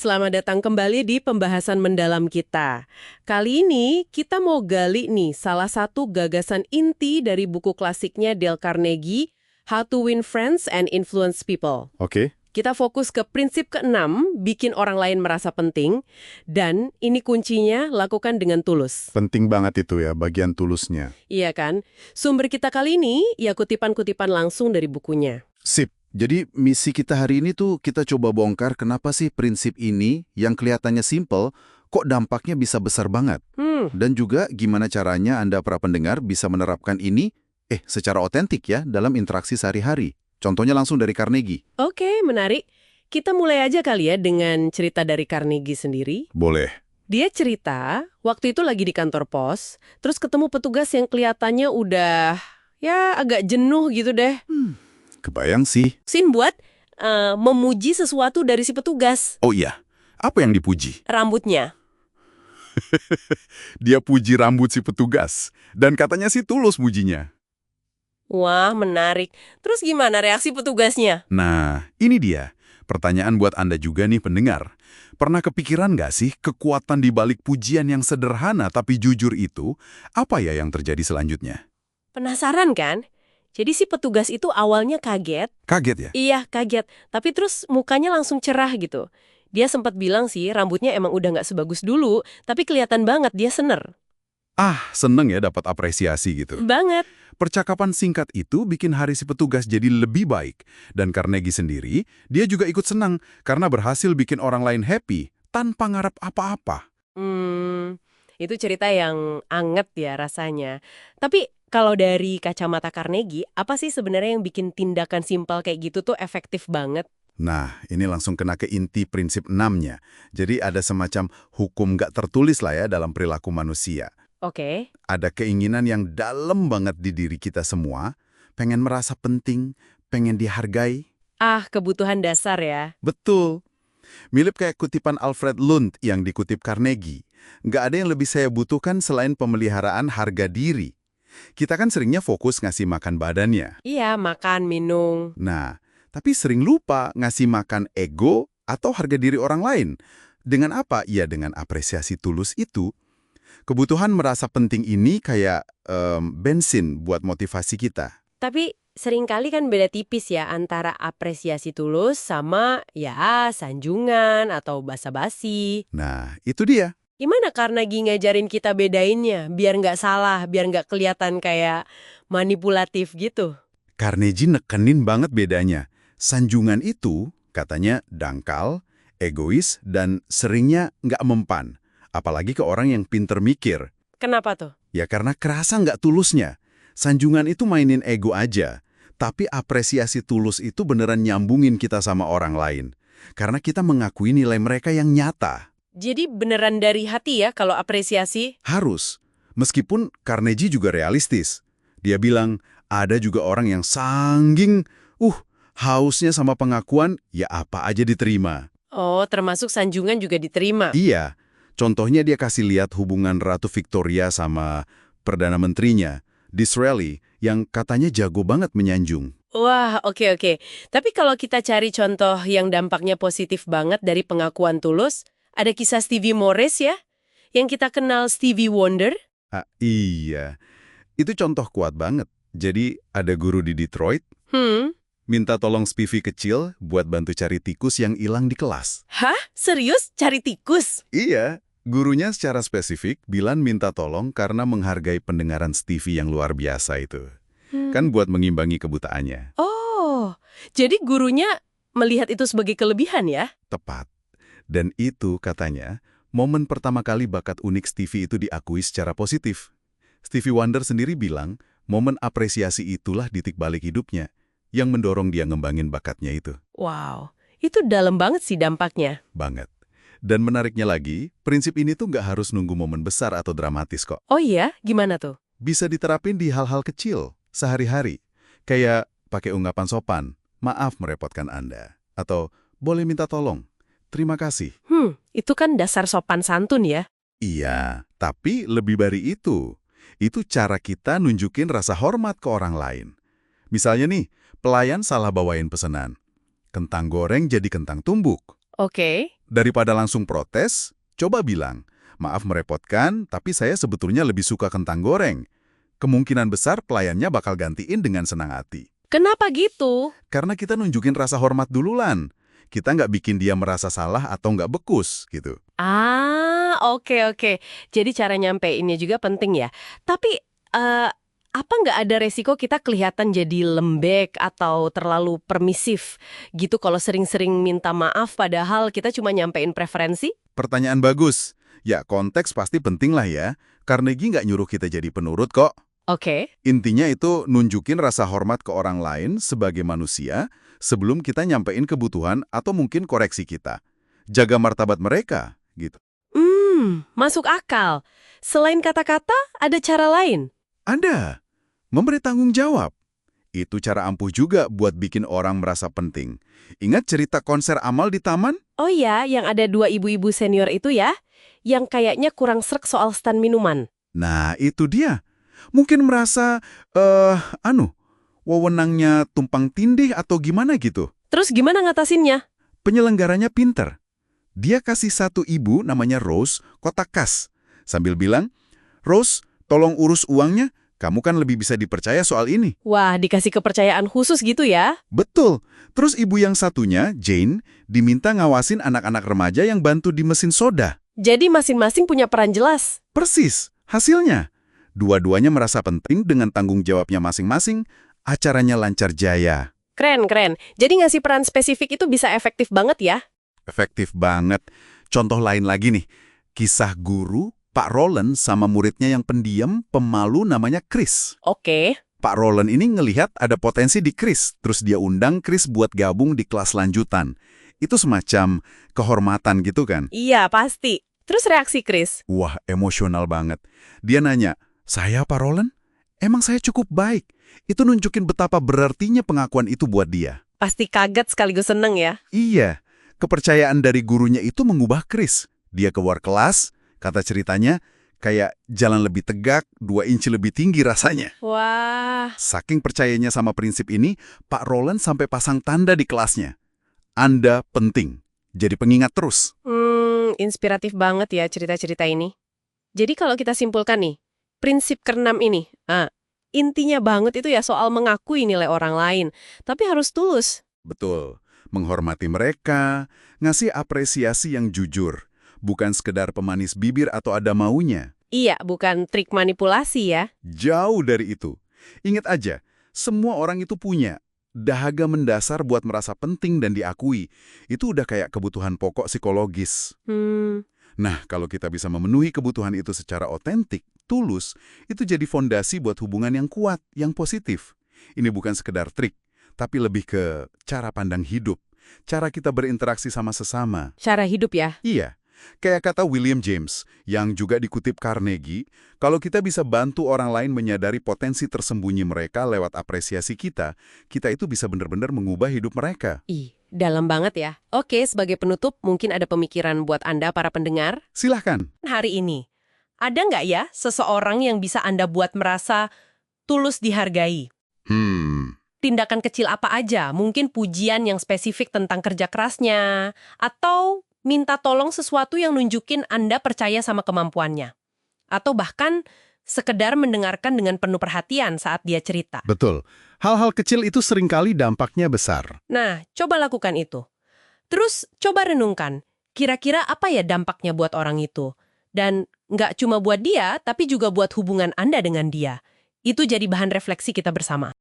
Selamat datang kembali di pembahasan mendalam kita. Kali ini kita mau gali nih salah satu gagasan inti dari buku klasiknya Dale Carnegie, How to Win Friends and Influence People. Oke. Kita fokus ke prinsip keenam, bikin orang lain merasa penting, dan ini kuncinya lakukan dengan tulus. Penting banget itu ya, bagian tulusnya. Iya kan? Sumber kita kali ini ya kutipan-kutipan langsung dari bukunya. Sip. Jadi misi kita hari ini tuh kita coba bongkar kenapa sih prinsip ini yang kelihatannya simple, kok dampaknya bisa besar banget. Dan juga gimana caranya Anda para pendengar bisa menerapkan ini secara otentik ya dalam interaksi sehari-hari. Contohnya langsung dari Carnegie. Oke, menarik. Kita mulai aja kali ya dengan cerita dari Carnegie sendiri. Boleh. Dia cerita, waktu itu lagi di kantor pos, terus ketemu petugas yang kelihatannya udah, ya agak jenuh gitu deh. Kebayang sih. Sin buat memuji sesuatu dari si petugas. Oh iya, apa yang dipuji? Rambutnya. Dia puji rambut si petugas. Dan katanya sih tulus mujinya. Wah, menarik. Terus gimana reaksi petugasnya? Nah, ini dia. Pertanyaan buat Anda juga nih pendengar. Pernah kepikiran nggak sih kekuatan di balik pujian yang sederhana tapi jujur itu? Apa ya yang terjadi selanjutnya? Penasaran kan? Jadi si petugas itu awalnya kaget. Kaget ya? Iya, kaget. Tapi terus mukanya langsung cerah gitu. Dia sempat bilang sih rambutnya emang udah nggak sebagus dulu, tapi kelihatan banget dia sener. Seneng ya dapat apresiasi gitu. Banget. Percakapan singkat itu bikin hari si petugas jadi lebih baik. Dan Carnegie sendiri, dia juga ikut senang karena berhasil bikin orang lain happy tanpa ngarep apa-apa. Itu cerita yang anget ya rasanya. Tapi kalau dari kacamata Carnegie, apa sih sebenarnya yang bikin tindakan simpel kayak gitu tuh efektif banget? Nah, ini langsung kena ke inti prinsip 6-nya. Jadi ada semacam hukum nggak tertulis lah ya dalam perilaku manusia. Oke. Ada keinginan yang dalam banget di diri kita semua, pengen merasa penting, pengen dihargai. Kebutuhan dasar ya. Betul. Mirip kayak kutipan Alfred Lund yang dikutip Carnegie. Nggak ada yang lebih saya butuhkan selain pemeliharaan harga diri. Kita kan seringnya fokus ngasih makan badannya. Iya, makan, minum. Nah, tapi sering lupa ngasih makan ego atau harga diri orang lain. Dengan apa? Ya dengan apresiasi tulus itu. Kebutuhan merasa penting ini kayak bensin buat motivasi kita. Tapi seringkali kan beda tipis ya antara apresiasi tulus sama ya sanjungan atau basa-basi. Nah, itu dia. Gimana Carnegie ngajarin kita bedainnya biar nggak salah, biar nggak kelihatan kayak manipulatif gitu? Carnegie nekenin banget bedanya. Sanjungan itu katanya dangkal, egois, dan seringnya nggak mempan. Apalagi ke orang yang pinter mikir. Kenapa tuh? Ya karena kerasa nggak tulusnya. Sanjungan itu mainin ego aja. Tapi apresiasi tulus itu beneran nyambungin kita sama orang lain. Karena kita mengakui nilai mereka yang nyata. Jadi beneran dari hati ya kalau apresiasi? Harus. Meskipun Carnegie juga realistis. Dia bilang, ada juga orang yang sangging, hausnya sama pengakuan, ya apa aja diterima. Oh, termasuk sanjungan juga diterima? Iya. Contohnya dia kasih lihat hubungan Ratu Victoria sama Perdana Menterinya, Disraeli, yang katanya jago banget menyanjung. Wah, oke. Tapi kalau kita cari contoh yang dampaknya positif banget dari pengakuan tulus, ada kisah Stevie Morris ya, yang kita kenal Stevie Wonder. Iya. Itu contoh kuat banget. Jadi ada guru di Detroit, minta tolong Stevie kecil buat bantu cari tikus yang hilang di kelas. Hah? Serius? Cari tikus? Iya. Gurunya secara spesifik bilang minta tolong karena menghargai pendengaran Stevie yang luar biasa itu. Kan buat mengimbangi kebutaannya. Oh, jadi gurunya melihat itu sebagai kelebihan ya? Tepat. Dan itu katanya, momen pertama kali bakat unik Stevie itu diakui secara positif. Stevie Wonder sendiri bilang, momen apresiasi itulah titik balik hidupnya, yang mendorong dia ngembangin bakatnya itu. Wow, itu dalam banget sih dampaknya. Banget. Dan menariknya lagi, prinsip ini tuh nggak harus nunggu momen besar atau dramatis kok. Oh iya? Gimana tuh? Bisa diterapin di hal-hal kecil, sehari-hari. Kayak pakai ungkapan sopan, maaf merepotkan Anda. Atau, boleh minta tolong. Terima kasih. Itu kan dasar sopan santun ya? Iya, tapi lebih dari itu. Itu cara kita nunjukin rasa hormat ke orang lain. Misalnya nih, pelayan salah bawain pesanan. Kentang goreng jadi kentang tumbuk. Oke. Daripada langsung protes, coba bilang, maaf merepotkan, tapi saya sebetulnya lebih suka kentang goreng. Kemungkinan besar pelayannya bakal gantiin dengan senang hati. Kenapa gitu? Karena kita nunjukin rasa hormat duluan. Kita nggak bikin dia merasa salah atau nggak bekus, gitu. Ah, oke. Jadi cara nyampeinnya juga penting ya. Tapi, apa nggak ada resiko kita kelihatan jadi lembek atau terlalu permisif gitu kalau sering-sering minta maaf padahal kita cuma nyampein preferensi? Pertanyaan bagus. Ya, konteks pasti penting lah ya. Carnegie nggak nyuruh kita jadi penurut kok. Oke. Intinya itu nunjukin rasa hormat ke orang lain sebagai manusia sebelum kita nyampein kebutuhan atau mungkin koreksi kita. Jaga martabat mereka, gitu. Masuk akal. Selain kata-kata, ada cara lain? Ada. Memberi tanggung jawab. Itu cara ampuh juga buat bikin orang merasa penting. Ingat cerita konser amal di taman? Oh ya, yang ada 2 ibu-ibu senior itu ya? Yang kayaknya kurang srek soal stand minuman. Nah, itu dia. Mungkin merasa, wewenangnya tumpang tindih atau gimana gitu. Terus gimana ngatasinnya? Penyelenggaranya pinter. Dia kasih satu ibu namanya Rose kotak kas. Sambil bilang, Rose, tolong urus uangnya, kamu kan lebih bisa dipercaya soal ini. Wah, dikasih kepercayaan khusus gitu ya? Betul. Terus ibu yang satunya, Jane, diminta ngawasin anak-anak remaja yang bantu di mesin soda. Jadi masing-masing punya peran jelas. Persis, hasilnya. Dua-duanya merasa penting dengan tanggung jawabnya masing-masing, acaranya lancar jaya. Keren. Jadi ngasih peran spesifik itu bisa efektif banget ya? Efektif banget. Contoh lain lagi nih, kisah guru Pak Roland sama muridnya yang pendiam, pemalu namanya Chris. Oke. Pak Roland ini ngelihat ada potensi di Chris, terus dia undang Chris buat gabung di kelas lanjutan. Itu semacam kehormatan gitu kan? Iya, pasti. Terus reaksi Chris? Wah, emosional banget. Dia nanya, saya Pak Roland? Emang saya cukup baik. Itu nunjukin betapa berartinya pengakuan itu buat dia. Pasti kaget sekaligus seneng ya? Iya, kepercayaan dari gurunya itu mengubah Chris. Dia keluar kelas, kata ceritanya, kayak jalan lebih tegak, 2 inci lebih tinggi rasanya. Wah. Saking percayanya sama prinsip ini, Pak Roland sampai pasang tanda di kelasnya. Anda penting. Jadi pengingat terus. Inspiratif banget ya cerita-cerita ini. Jadi kalau kita simpulkan nih, prinsip ke-6 ini, intinya banget itu ya soal mengakui nilai orang lain, tapi harus tulus. Betul. Menghormati mereka, ngasih apresiasi yang jujur. Bukan sekedar pemanis bibir atau ada maunya. Iya, bukan trik manipulasi ya. Jauh dari itu. Ingat aja, semua orang itu punya dahaga mendasar buat merasa penting dan diakui. Itu udah kayak kebutuhan pokok psikologis. Nah, kalau kita bisa memenuhi kebutuhan itu secara otentik, tulus, itu jadi fondasi buat hubungan yang kuat, yang positif. Ini bukan sekedar trik, tapi lebih ke cara pandang hidup. Cara kita berinteraksi sama sesama. Cara hidup ya? Iya. Kayak kata William James, yang juga dikutip Carnegie, kalau kita bisa bantu orang lain menyadari potensi tersembunyi mereka lewat apresiasi kita itu bisa benar-benar mengubah hidup mereka. Dalam banget ya. Oke, sebagai penutup, mungkin ada pemikiran buat Anda para pendengar? Silahkan. Hari ini, ada nggak ya seseorang yang bisa Anda buat merasa tulus dihargai? Tindakan kecil apa aja? Mungkin pujian yang spesifik tentang kerja kerasnya, atau minta tolong sesuatu yang nunjukin Anda percaya sama kemampuannya. Atau bahkan sekedar mendengarkan dengan penuh perhatian saat dia cerita. Betul. Hal-hal kecil itu seringkali dampaknya besar. Nah, coba lakukan itu. Terus coba renungkan, kira-kira apa ya dampaknya buat orang itu? Dan nggak cuma buat dia, tapi juga buat hubungan Anda dengan dia. Itu jadi bahan refleksi kita bersama.